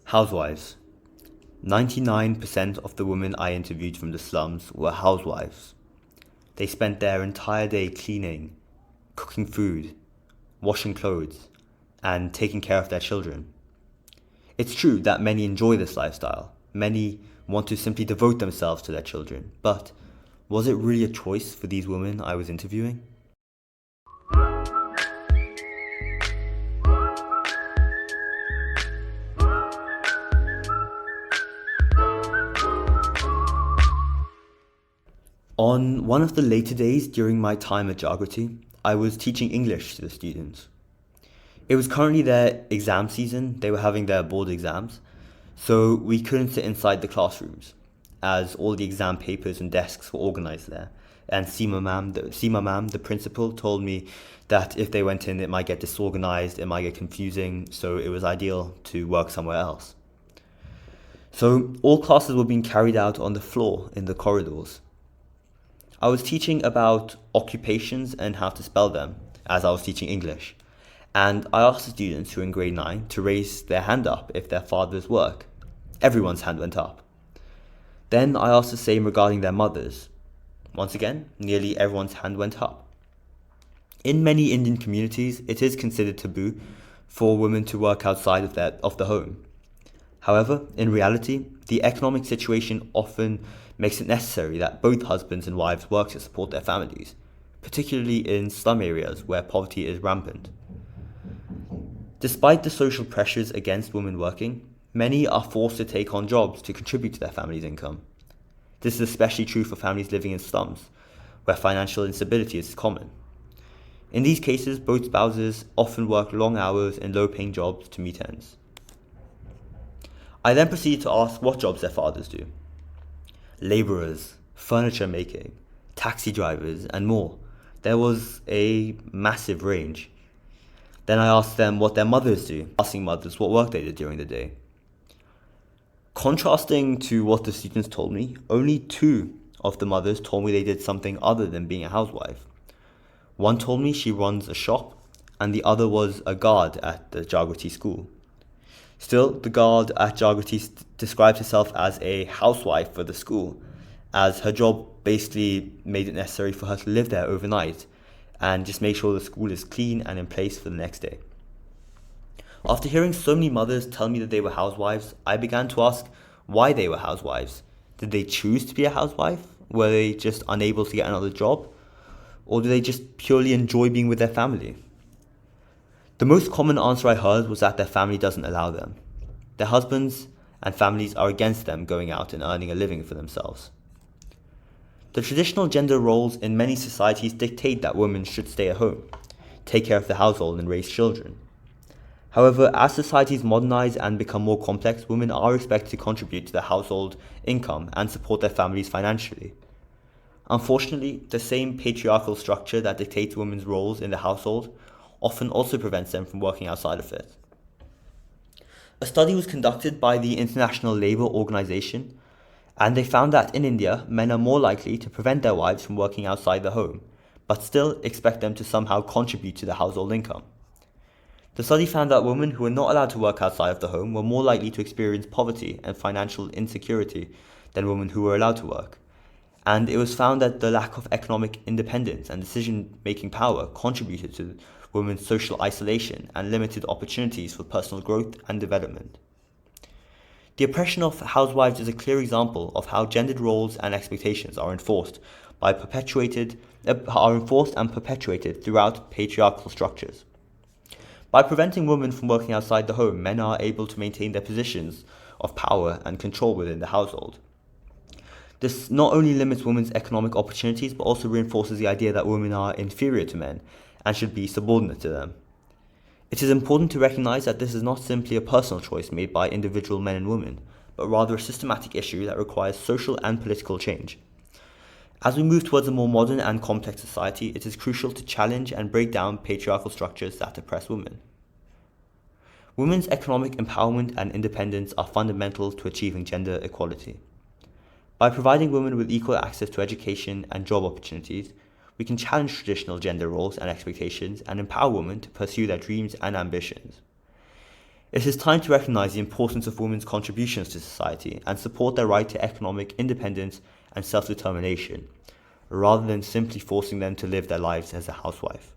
Housewives. 99% of the women I interviewed from the slums were housewives. They spent their entire day cleaning, cooking food, washing clothes, and taking care of their children. It's true that many enjoy this lifestyle. Many want to simply devote themselves to their children. But was it really a choice for these women I was interviewing? On one of the later days during my time at Jagrati, I was teaching English to the students. It was currently their exam season, they were having their board exams, so we couldn't sit inside the classrooms, as all the exam papers and desks were organized there. And Seema ma'am, the principal, told me that if they went in, it might get disorganized, it might get confusing, so it was ideal to work somewhere else. So all classes were being carried out on the floor in the corridors. I was teaching about occupations and how to spell them, as I was teaching English. And I asked the students who were in grade 9 to raise their hand up if their fathers work. Everyone's hand went up. Then I asked the same regarding their mothers. Once again, nearly everyone's hand went up. In many Indian communities, it is considered taboo for women to work outside of the home. However, in reality, the economic situation often makes it necessary that both husbands and wives work to support their families, particularly in slum areas where poverty is rampant. Despite the social pressures against women working, many are forced to take on jobs to contribute to their family's income. This is especially true for families living in slums, where financial instability is common. In these cases, both spouses often work long hours in low-paying jobs to meet ends. I then proceeded to ask what jobs their fathers do. Labourers, furniture making, taxi drivers, and more. There was a massive range. Then I asked them what their mothers do, asking mothers what work they did during the day. Contrasting to what the students told me, only 2 of the mothers told me they did something other than being a housewife. One told me she runs a shop, and the other was a guard at the Jagrati school. Still, the guard at Jagrati described herself as a housewife for the school, as her job basically made it necessary for her to live there overnight and just make sure the school is clean and in place for the next day. After hearing so many mothers tell me that they were housewives, I began to ask why they were housewives. Did they choose to be a housewife? Were they just unable to get another job? Or do they just purely enjoy being with their family? The most common answer I heard was that their family doesn't allow them. Their husbands and families are against them going out and earning a living for themselves. The traditional gender roles in many societies dictate that women should stay at home, take care of the household and raise children. However, as societies modernize and become more complex, women are expected to contribute to the household income and support their families financially. Unfortunately, the same patriarchal structure that dictates women's roles in the household often also prevents them from working outside of it. A study was conducted by the International Labour Organization, and they found that in India, men are more likely to prevent their wives from working outside the home, but still expect them to somehow contribute to the household income. The study found that women who were not allowed to work outside of the home were more likely to experience poverty and financial insecurity than women who were allowed to work. And it was found that the lack of economic independence and decision-making power contributed to women's social isolation and limited opportunities for personal growth and development. The oppression of housewives is a clear example of how gendered roles and expectations are enforced and perpetuated throughout patriarchal structures. By preventing women from working outside the home, men are able to maintain their positions of power and control within the household. This not only limits women's economic opportunities, but also reinforces the idea that women are inferior to men and should be subordinate to them. It is important to recognize that this is not simply a personal choice made by individual men and women, but rather a systematic issue that requires social and political change. As we move towards a more modern and complex society, it is crucial to challenge and break down patriarchal structures that oppress women. Women's economic empowerment and independence are fundamental to achieving gender equality. By providing women with equal access to education and job opportunities, we can challenge traditional gender roles and expectations and empower women to pursue their dreams and ambitions. It is time to recognize the importance of women's contributions to society and support their right to economic independence and self-determination, rather than simply forcing them to live their lives as a housewife.